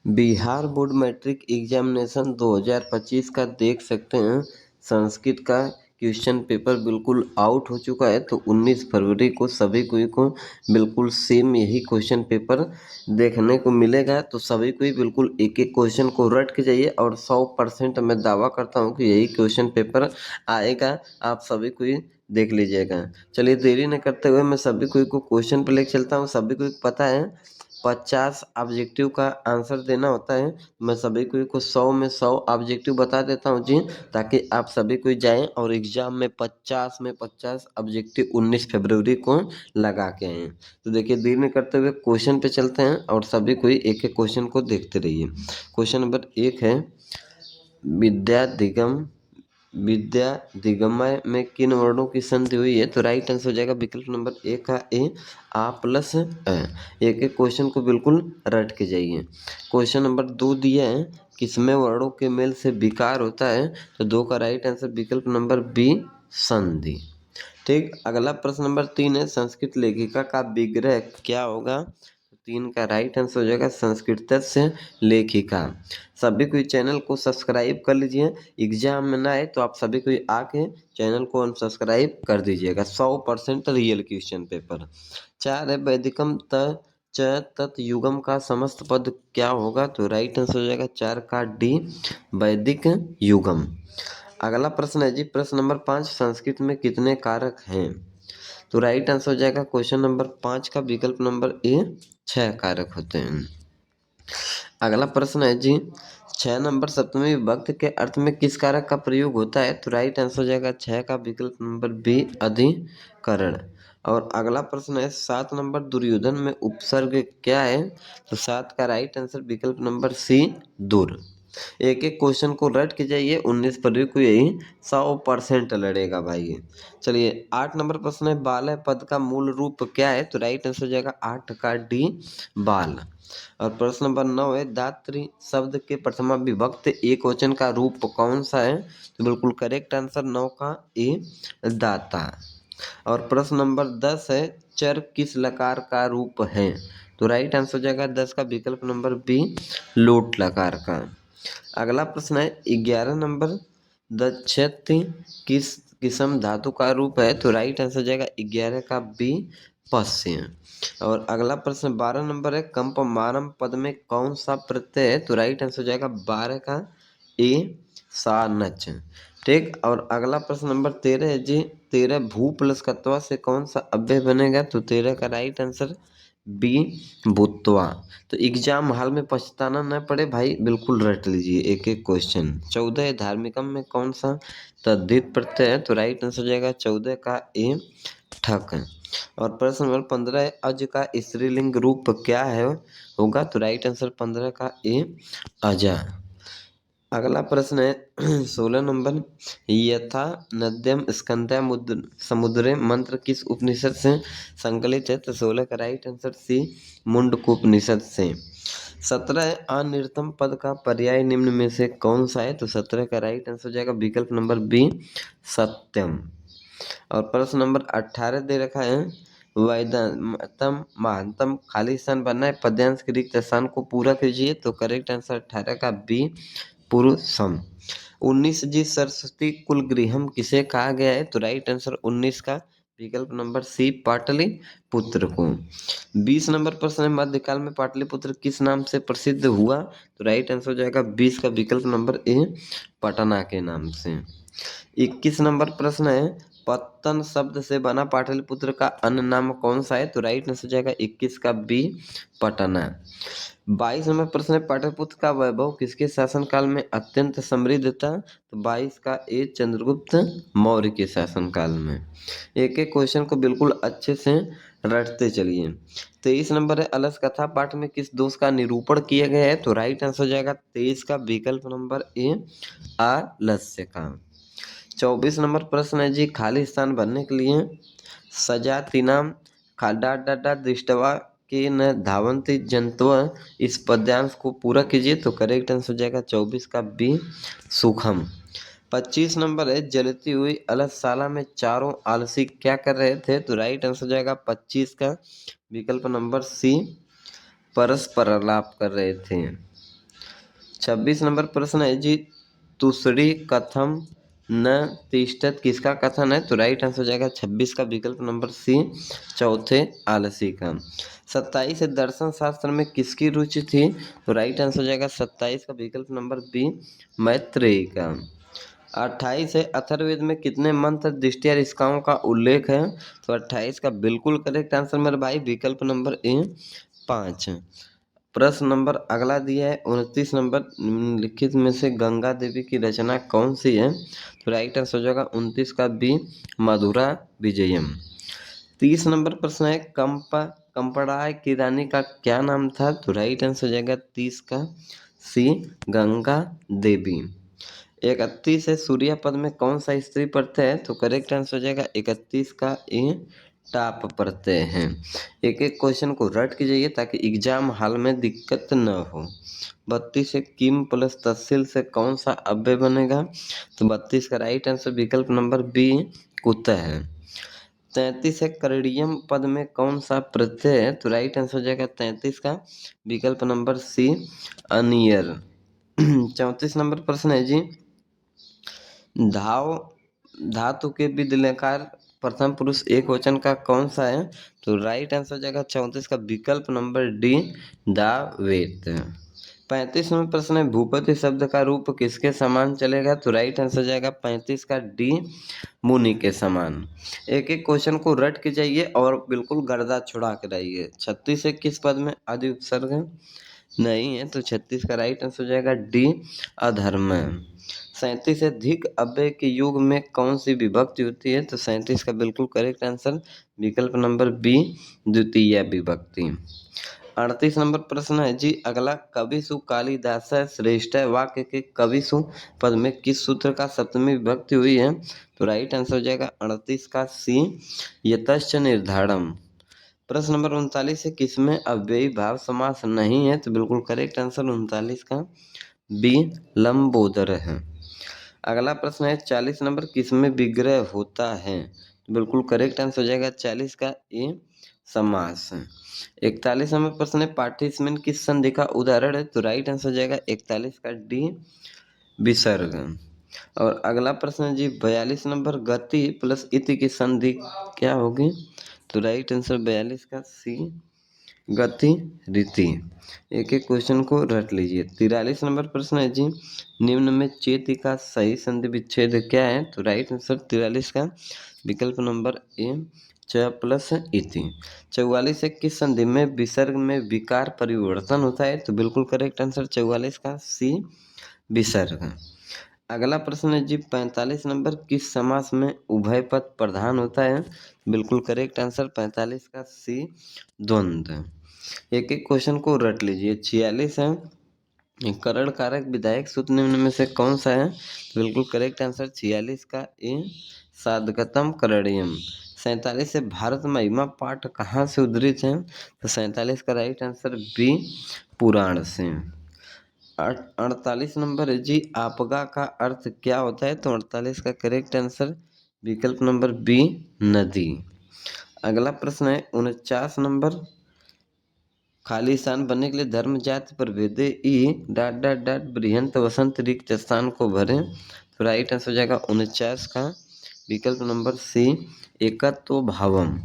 Bihar board matric examination 2025 का देख सकते हैं। संस्कृत का क्वेश्चन पेपर बिल्कुल आउट हो चुका है, तो 19 फरवरी को सभी को बिल्कुल सेम यही क्वेश्चन पेपर देखने को मिलेगा। तो सभी को बिल्कुल एक एक क्वेश्चन को रट के जाइए और 100% मैं दावा करता हूँ कि यही क्वेश्चन पेपर आएगा। आप सभी को देख लीजिएगा। चलिए देरी न करते हुए मैं सभी को क्वेश्चन पे लेके चलता हूँ। सभी को पता है 50 ऑब्जेक्टिव का आंसर देना होता है। मैं सभी को 100 में 100 ऑब्जेक्टिव बता देता हूँ जी, ताकि आप सभी को जाएं और एग्जाम में 50 में 50 ऑब्जेक्टिव 19 फरवरी को लगा के आए। तो देखिए देर नहीं करते हुए क्वेश्चन पे चलते हैं और सभी को एक एक क्वेश्चन को देखते रहिए। क्वेश्चन नंबर 1 है, विद्या दिगमय में किन वर्णों की संधि हुई है? तो राइट आंसर हो जाएगा विकल्प नंबर 1 का ए, आ प्लस अ। एक एक क्वेश्चन को बिल्कुल रट के जाइए। क्वेश्चन नंबर 2 दिया है, किसमें वर्णों के मेल से विकार होता है? तो 2 का राइट आंसर विकल्प नंबर बी, संधि। ठीक, अगला प्रश्न नंबर 3 है, संस्कृत लेखिका का विग्रह क्या होगा? 3 का राइट आंसर हो जाएगा संस्कृतस्य लेखिका। सभी को चैनल को सब्सक्राइब कर लीजिए। एग्जाम में ना आए तो आप सभी को आके चैनल को अनसब्सक्राइब कर दीजिएगा। 100% रियल क्वेश्चन पेपर। 4 है, वैदिकम त च तत् युगम का समस्त पद क्या होगा? तो राइट आंसर हो जाएगा 4 का डी, वैदिक युगम। अगला प्रश्न है जी, प्रश्न नंबर 5, संस्कृत में कितने कारक हैं? तो राइट आंसर हो जाएगा क्वेश्चन नंबर 5 का विकल्प नंबर ए, 6 कारक होते हैं। अगला प्रश्न है जी, 6 नंबर सप्तमी विभक्ति के अर्थ में किस कारक का प्रयोग होता है? तो राइट आंसर हो जाएगा 6 का विकल्प नंबर बी, अधिकरण। और अगला प्रश्न है, 7 नंबर दुर्योधन में उपसर्ग क्या है? तो 7 का राइट आंसर विकल्प नंबर सी, दुर। एक एक क्वेश्चन को रट के जाइए, 19 फरवरी को यही 100% लड़ेगा भाई। चलिए 8 नंबर प्रश्न है, बालय पद का मूल रूप क्या है? तो राइट आंसर हो जाएगा 8 का डी, बाल। और प्रश्न नंबर 9 है, दात्री शब्द के प्रथमा विभक्त एक वचन का रूप कौन सा है? तो बिल्कुल करेक्ट आंसर 9 का ए, दाता। और प्रश्न नंबर 10 है, चर किस लकार का रूप है? तो राइट आंसर हो जाएगा 10 का विकल्प नंबर बी, लोट लकार का। अगला प्रश्न है 11 नंबर, दक्षति किस किस्म धातु का रूप है? तो राइट आंसर हो जाएगा 11 का बी, पश्य। और अगला प्रश्न 12 नंबर है, कंपमानम पद में कौन सा प्रत्यय है? तो राइट आंसर हो जाएगा 12 का ए, सा नच। ठीक, और अगला प्रश्न नंबर 13 है जी, 13 भू प्लस कत्वा से कौन सा अव्यय बनेगा? तो 13 का राइट आंसर बी, भूतवा। तो एग्जाम हॉल में पछताना न पड़े भाई, बिल्कुल रट लीजिए एक एक क्वेश्चन। 14 है, धार्मिकम में कौन सा तद्धित प्रत्यय है? तो राइट आंसर हो जाएगा 14 का ए, ठक। और प्रश्न नंबर 15 है, अज का स्त्रीलिंग रूप क्या है होगा? तो राइट आंसर 15 का ए, अजा। अगला प्रश्न है 16 नंबर, यथा नद्यम स्कंधा समुद्रे मंत्र किस उपनिषद से संकलित है? तो 16 का राइट आंसर सी, मुंडकोपनिषद से। 17 है, अनिर्तम पद का पर्याय निम्न में से कौन सा है? तो 17 का राइट आंसर हो जाएगा विकल्प नंबर बी, सत्यम। और प्रश्न नंबर 18 दे रखा है, वैधतम महानतम खाली स्थान बनना है, पद्यांश के रिक्त स्थान को पूरा कीजिए। तो करेक्ट आंसर 18 का बी, पुरुषम। 19 जी, सरस्वती कुल गृहम किसे कहा गया है? तो राइट आंसर 19 का विकल्प नंबर सी, पाटलिपुत्र को। 20 नंबर प्रश्न है, मध्यकाल में पाटलिपुत्र किस नाम से प्रसिद्ध हुआ? तो राइट आंसर हो जाएगा 20 का विकल्प नंबर ए, पटना के नाम से। 21 नंबर प्रश्न है, पत्तन शब्द से बना पाटलिपुत्र का अन्य नाम कौन सा है? तो राइट आंसर हो जाएगा 21 का बी, पटना। 22 नंबर प्रश्न है, पाटलिपुत्र का वैभव किसके शासनकाल में अत्यंत समृद्ध था? तो 22 का ए, चंद्रगुप्त मौर्य के शासनकाल में। एक एक क्वेश्चन को बिल्कुल अच्छे से रटते चलिए। 23 नंबर है, अलस कथा पाठ में किस दोष का निरूपण किया गया है? तो राइट आंसर हो जाएगा 23 का विकल्प नंबर ए, आलस्य का। 24 नंबर प्रश्न है जी, खाली स्थान भरने के लिए सजातीनाम खाडा डाडा दृष्टवा के न धावंती जंतव, इस पद्यांश को पूरा कीजिए। तो करेक्ट आंसर हो जाएगा 24 का बी, सुखम। 25 नंबर है, जलती हुई अलसशाला में चारों आलसी क्या कर रहे थे? तो राइट आंसर हो जाएगा 25 का विकल्प नंबर सी, परस्पर आलाप कर रहे थे। 26 नंबर प्रश्न है जी, तुसड़ी कथम न तिष्ठत किसका कथन है? तो राइट आंसर हो जाएगा 26 का विकल्प नंबर सी, चौथे आलसी का। 27 है, दर्शन शास्त्र में किसकी रुचि थी? तो राइट आंसर हो जाएगा 27 का विकल्प नंबर बी, मैत्रेयी का। 28 है, अथर्ववेद में कितने मंत्र दृष्टि और इसकाओं का उल्लेख है? तो 28 का बिल्कुल करेक्ट आंसर मेरे भाई विकल्प नंबर ए, 5। प्रश्न नंबर अगला दिया है 29 नंबर, निम्नलिखित में से गंगा देवी की रचना कौन सी है? तो राइट आंसर हो जाएगा 29 का बी, मधुरा विजयम। 30 नंबर प्रश्न है, कंपड़ाय की रानी का क्या नाम था? तो राइट आंसर हो जाएगा 30 का सी, गंगा देवी। 31 है, सूर्य पद में कौन सा स्त्री प्रत्यय है? तो करेक्ट आंसर हो जाएगा 31 का ए, टाप प्रत्यय है। एक एक क्वेश्चन को रट के जाइए ताकि एग्जाम हॉल में दिक्कत न हो। 32 है, किम प्लस तहसील से कौन सा अव्यय बनेगा? तो 32 का राइट आंसर विकल्प नंबर बी, कुत्ता है। 33 है, करणीयम पद में कौन सा प्रत्यय है? तो राइट आंसर हो जाएगा 33 का विकल्प नंबर सी, अनियर। 34 नंबर प्रश्न है जी, धाव धातु के विधिलकार प्रथम पुरुष एक वचन का कौन सा है? तो राइट आंसर हो जाएगा 34 का विकल्प नंबर डी, दावेत। 35 में प्रश्न है, भूपति शब्द का रूप किसके समान चलेगा? तो राइट आंसर हो जाएगा 35 का डी, मुनि के समान। एक एक क्वेश्चन को रट के जाइए और बिल्कुल गर्दा छुड़ा के रहिए। 36 है, किस पद में आदि उपसर्ग है? नहीं है, तो 36 का राइट आंसर हो जाएगा डी, अधर्म। 37 है, धिक अव्यय के युग में कौन सी विभक्ति होती है? तो 37 का बिल्कुल करेक्ट आंसर विकल्प नंबर बी, द्वितीय विभक्ति। 38 नंबर प्रश्न है जी, अगला कविसु कालिदास श्रेष्ठ वाक्य के कविसु पद में किस सूत्र का सप्तमी विभक्ति हुई है? तो राइट आंसर हो जाएगा 38 का सी, यतश्च निर्धारणम। प्रश्न नंबर 39 है, किसमें अव्ययी भाव समास नहीं है? तो बिल्कुल करेक्ट आंसर 39 का बी, लंबोदर है। अगला प्रश्न है 40 नंबर, किसमें विग्रह होता है? तो बिल्कुल करेक्ट आंसर हो जाएगा 40 का ए, समास। 41 नंबर प्रश्न है, पार्टिसिपेंट किस संधि का उदाहरण है? तो राइट आंसर हो जाएगा 41 का डी, विसर्ग। और अगला प्रश्न है जी 42 नंबर, गति प्लस इति की संधि क्या होगी? तो राइट आंसर 42 का सी, गति रीति। एक एक क्वेश्चन को रट लीजिए। 43 नंबर प्रश्न है जी, निम्न में चेति का सही संधि विच्छेद क्या है? तो राइट आंसर 43 का विकल्प नंबर ए, च प्लस इति। 44 है, किस संधि में विसर्ग में विकार परिवर्तन होता है? तो बिल्कुल करेक्ट आंसर 44 का सी, विसर्ग। अगला प्रश्न है जी 45 नंबर, किस समास में उभय पद प्रधान होता है? बिल्कुल करेक्ट आंसर 45 का सी, द्वंद्व। एक एक क्वेश्चन को रट लीजिए। 46 है, करण कारक विधायक सूत्र निम्न में से कौन सा है? बिल्कुल करेक्ट आंसर 46 का ए, साधकतम करणीयम। 47 है, भारत महिमा पाठ कहाँ से उद्धृत है? तो 47 का राइट आंसर बी, पुराण से। 48 नंबर है जी, आपगा का अर्थ क्या होता है? तो 48 का करेक्ट आंसर विकल्प नंबर बी, नदी। अगला प्रश्न है 49 नंबर, खाली स्थान बनने के लिए धर्म जाति पर भेदे ई डाट डाट डाट बृहंत वसंत रिक्त स्थान को भरें। तो राइट आंसर हो जाएगा 49 का विकल्प नंबर सी, एकत्व भावम।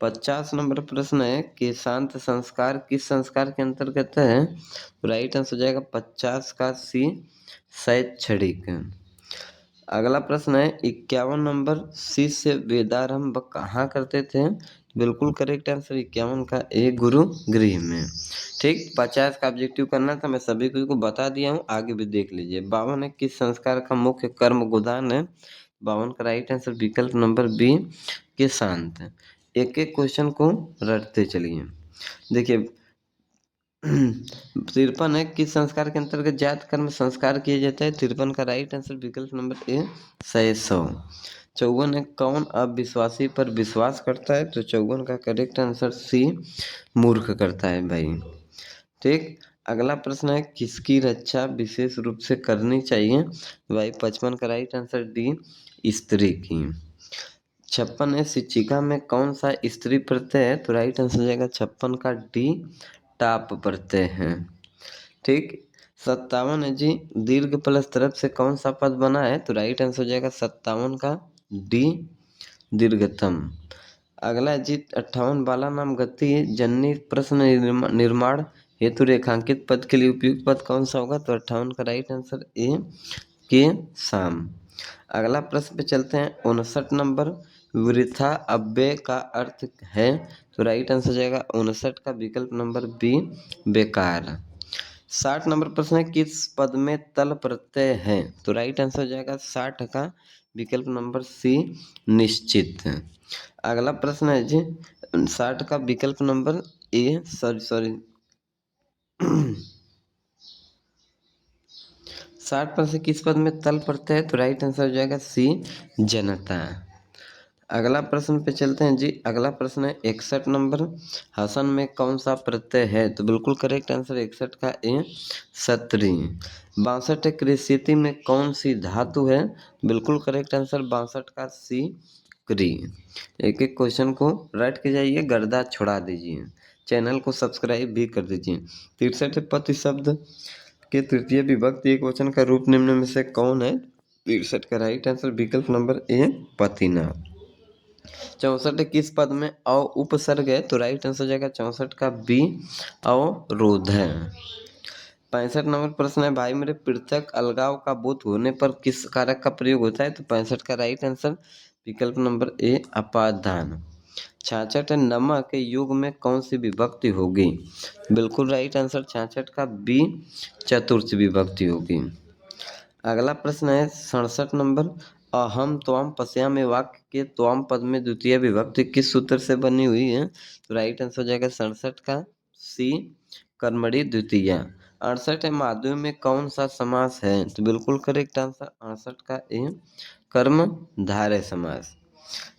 50 नंबर प्रश्न है कि शांत संस्कार किस संस्कार के अंतर्गत है? तो राइट आंसर हो जाएगा 50 का सी, शैक्षणिक। अगला प्रश्न है 51 नंबर, शिष्य वेदारंभ कहाँ करते थे? बिल्कुल करेक्ट आंसर 51 का ए, गुरु गृह में। ठीक, 50 का ऑब्जेक्टिव करना था, मैं सभी को बता दिया हूँ, आगे भी देख लीजिए। 52 है, किस संस्कार का मुख्य कर्म गोदान है? 52 का राइट आंसर विकल्प नंबर बी, के शांत। एक एक क्वेश्चन को रटते चलिए। देखिए 53 है, किस संस्कार के अंतर्गत जात कर्म संस्कार किया जाता है? 53 का राइट आंसर विकल्प नंबर ए, शैशव। 54 है, कौन अविश्वासी पर विश्वास करता है? तो 54 का करेक्ट आंसर सी, मूर्ख करता है भाई। ठीक, अगला प्रश्न है, किसकी रक्षा विशेष रूप से करनी चाहिए? भाई 55 का राइट आंसर डी, स्त्री की। 56 है, शिक्षिका में कौन सा स्त्री प्रत्यय है? तो राइट आंसर हो जाएगा 56 का डी, टाप प्रत्यय है। ठीक, 57 है जी, दीर्घ प्लस तरफ से कौन सा पद बना है? तो राइट आंसर हो जाएगा 57 का डी, दीर्घतम। अगला है जी 58, बाला नाम गति जननी प्रश्न निर्माण हेतु रेखांकित पद के लिए उपयुक्त पद कौन सा होगा? तो 58 का राइट आंसर ए, के शाम। अगला प्रश्न पे चलते हैं 59 नंबर, वृथा अव्यय का अर्थ है? तो राइट आंसर हो जाएगा 59 का विकल्प नंबर बी, बेकार। 60 नंबर प्रश्न है, किस पद में तल प्रत्यय है? तो राइट आंसर हो जाएगा 60 का विकल्प नंबर सी, निश्चित। अगला प्रश्न है जी 60 का विकल्प नंबर ए, सॉरी 60 पर से किस पद में तल प्रत्यय है? तो राइट आंसर हो जाएगा सी, जनता। अगला प्रश्न पे चलते हैं जी, अगला प्रश्न है 61 नंबर, हसन में कौन सा प्रत्यय है? तो बिल्कुल करेक्ट आंसर 61 का ए, सत्री। 62 कृषिति में कौन सी धातु है? बिल्कुल करेक्ट आंसर 62 का सी, क्री। एक एक क्वेश्चन को रट के जाइए, गर्दा छुड़ा दीजिए। चैनल को सब्सक्राइब भी कर दीजिए। 63 पति शब्द के तृतीय विभक्ति एक वचन का रूप निम्न में से कौन है? 63 का राइट आंसर विकल्प नंबर ए, पतिना। 64 किस पद में अ उपसर्ग है? तो राइट आंसर हो जाएगा 64 का बी, अवरोध है। 65 नंबर प्रश्न है, भाई मेरे पृथक अलगाव का बोध होने पर किस कारक का प्रयोग होता है? तो 65 का राइट आंसर विकल्प नंबर ए, अपादान। 66 है, नमक के युग में कौन सी विभक्ति होगी? बिल्कुल राइट आंसर 66 का बी, चतुर्थ विभक्ति होगी। अगला प्रश्न है 67 नंबर, अहम त्वम पश्यामि वाक्य के त्वम पद में द्वितीय विभक्ति किस सूत्र से बनी हुई है? तो राइट आंसर हो जाएगा 67 का सी, कर्मणि द्वितीया। 68 है, माध्यम में कौन सा समास है? तो बिल्कुल करेक्ट आंसर 68 का ए, कर्म धारय समास।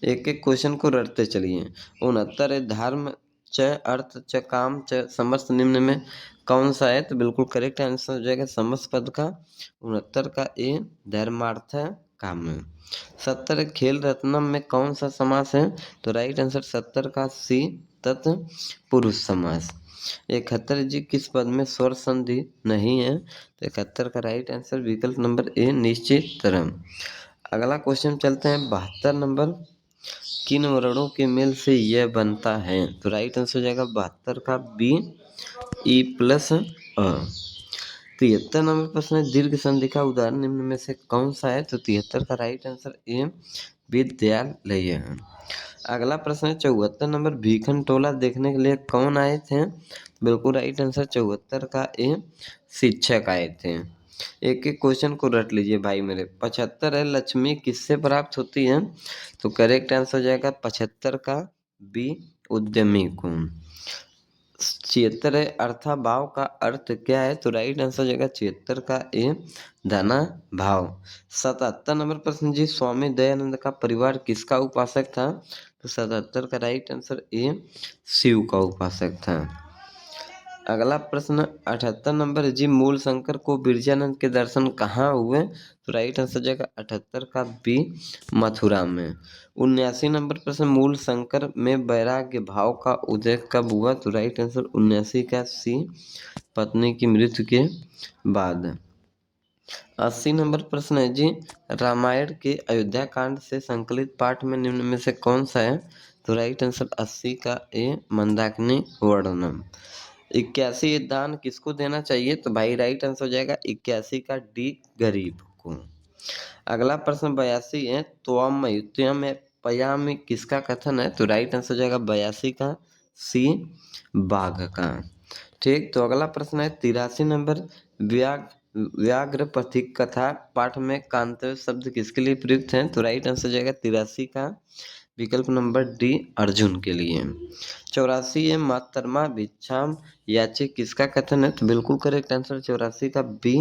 एक एक क्वेश्चन को रटते चलिए। 69 है, धर्म च अर्थ च काम च समस्त निम्न में कौन सा है? तो बिल्कुल करेक्ट आंसर हो जाएगा समस्त पद का 69 का ए, धर्मार्थ काम। 70 खेल रत्नम में कौन सा समास है? तो राइट आंसर 70 का सी, तत्पुरुष समास। 71 जी, किस पद में स्वर संधि नहीं है? तो 71 का राइट आंसर विकल्प नंबर ए, निश्चित तरह। अगला क्वेश्चन चलते हैं 72 नंबर, किन वर्णों के मेल से यह बनता है? तो राइट आंसर हो जाएगा 72 का बी, ई प्लस अ। 73 नंबर प्रश्न है, दीर्घ संधि का उदाहरण निम्न में से कौन सा है? तो 73 का राइट आंसर ए, विद्यालय है। अगला प्रश्न है 74 नंबर, भीखन टोला देखने के लिए कौन आए थे? बिल्कुल राइट आंसर 74 का ए, शिक्षक आए थे। एक एक क्वेश्चन को रट लीजिए भाई मेरे। 75 है, लक्ष्मी किससे प्राप्त होती है? तो करेक्ट आंसर हो जाएगा 75 का बी, उद्यमी को। 76 है, अर्थाभाव का अर्थ क्या है? तो राइट आंसर हो जाएगा 76 का ए, धना भाव। 77 नंबर प्रश्न जी, स्वामी दयानंद का परिवार किसका उपासक था? तो 77 का राइट आंसर ए, शिव का उपासक था। अगला प्रश्न 78 नंबर जी, मूल शंकर को बिरजानंद के दर्शन कहाँ हुए? तो राइट आंसर हो जाएगा 78 का बी, मथुरा में। 79 नंबर प्रश्न, मूल शंकर में वैराग्य भाव का उदय कब हुआ? तो राइट आंसर 79 का सी, पत्नी की मृत्यु के बाद। 80 नंबर प्रश्न है जी, रामायण के अयोध्या कांड से संकलित पाठ में निम्न में से कौन सा है? तो राइट आंसर 80 का ए, मंदाकिनी वर्णनम। 81 दान किसको देना चाहिए? तो भाई राइट आंसर हो जाएगा 81 का डी, गरीब को। अगला प्रश्न 82 है, त्वम युत्यम पयामी किसका कथन है? तो राइट आंसर हो जाएगा 82 का सी, बाघ का। ठीक, तो अगला प्रश्न है 83 नंबर, व्याघ्र पथिक कथा पाठ में कांतव्य शब्द किसके लिए प्रयुक्त है? तो राइट आंसर हो जाएगा 83 का विकल्प नंबर डी, अर्जुन के लिए। 84 है, मातरमा भिक्षाम याचे किसका कथन है? तो बिल्कुल करेक्ट आंसर 84 का बी,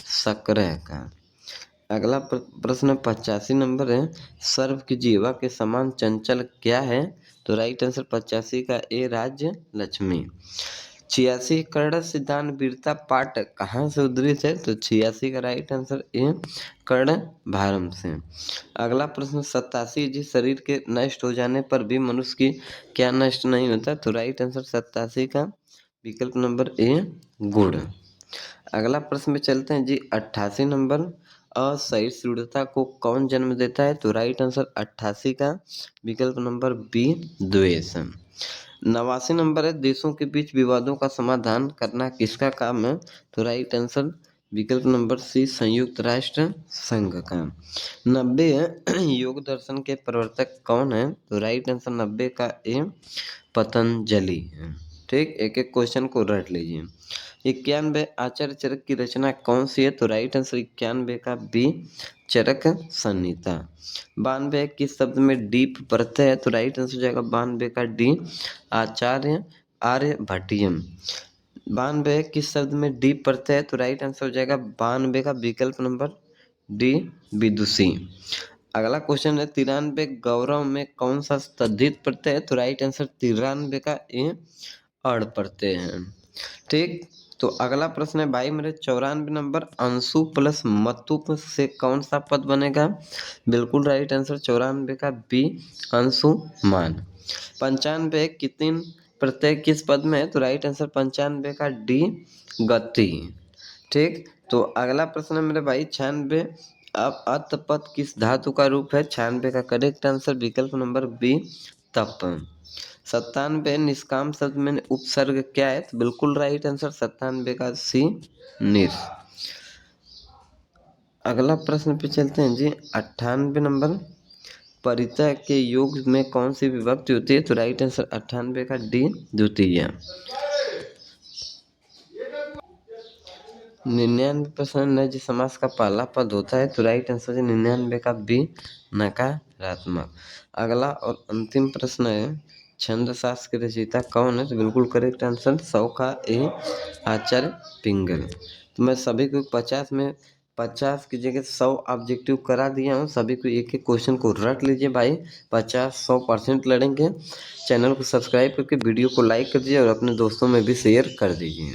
सक्र का। अगला प्रश्न 85 नंबर है, सर्व की जीवा के समान चंचल क्या है? तो राइट आंसर 85 का ए, राज्य लक्ष्मी। 86 कर्ण सिद्धांत वीरता पाठ कहाँ से उद्धृत है? तो 86 का राइट आंसर ए, कर्ण भारम से। अगला प्रश्न 87 जी, शरीर के नष्ट हो जाने पर भी मनुष्य की क्या नष्ट नहीं होता? तो राइट आंसर 87 का विकल्प नंबर ए, गुण। अगला प्रश्न में चलते हैं जी। 88 नंबर, असहिष्णुता को कौन जन्म देता है? तो राइट आंसर 88 का विकल्प नंबर बी, द्वेष। 89 नंबर है, देशों के बीच विवादों का समाधान करना किसका काम है? तो राइट आंसर विकल्प नंबर सी, संयुक्त राष्ट्र संघ का। 90 है, योग दर्शन के प्रवर्तक कौन है? तो राइट आंसर 90 का ए, पतंजलि है। ठीक, एक एक क्वेश्चन को रट लीजिए। 91 आचार्य चरक की रचना कौन सी है? तो राइट आंसर 91 का बी, चरक संहिता। 92 किस शब्द में डीप प्रत्यय है? तो राइट आंसर हो जाएगा 92 का डी, आचार्य आर्यभट्टियम। 92 किस शब्द में डीप प्रत्यय है? तो राइट आंसर हो जाएगा 92 का विकल्प नंबर डी, विदुषी। अगला क्वेश्चन है 93 गौरव में कौन सा तद्धित प्रत्यय है? तो राइट आंसर 93 का ए, अड़ प्रत्यय है। ठीक, तो अगला प्रश्न है भाई मेरे 94 नंबर, अंशु प्लस मतुप से कौन सा पद बनेगा? बिल्कुल राइट आंसर 94 का बी, अंशुमान। 95 कितने प्रत्यय किस पद में है? तो राइट आंसर 95 का डी, गति। ठीक, तो अगला प्रश्न है मेरे भाई 96, अब अत पद किस धातु का रूप है? 96 का करेक्ट आंसर विकल्प नंबर बी, तप। 97 निष्काम शब्द में उपसर्ग क्या है? तो बिल्कुल राइट आंसर 97 का सी, निर। अगला प्रश्न पे चलते हैं जी। 98 नंबर, परिचय के योग में कौन सी विभक्ति होती है? तो राइट आंसर 98 का डी, द्वितीय। 99% नज समास का पहला पद होता है। तो राइट आंसर 99 का बी, नकारात्मक। अगला और अंतिम प्रश्न है, छंद शास्त्र के रचयिता कौन है? तो बिल्कुल करेक्ट आंसर 100 का ए, आचार्य पिंगल। तो मैं सभी को 50 में 50 की जगह 100 ऑब्जेक्टिव करा दिया हूँ। सभी को एक एक क्वेश्चन को रट लीजिए भाई, 50-100% लड़ेंगे। चैनल को सब्सक्राइब करके वीडियो को लाइक कर दीजिए और अपने दोस्तों में भी शेयर कर दीजिए।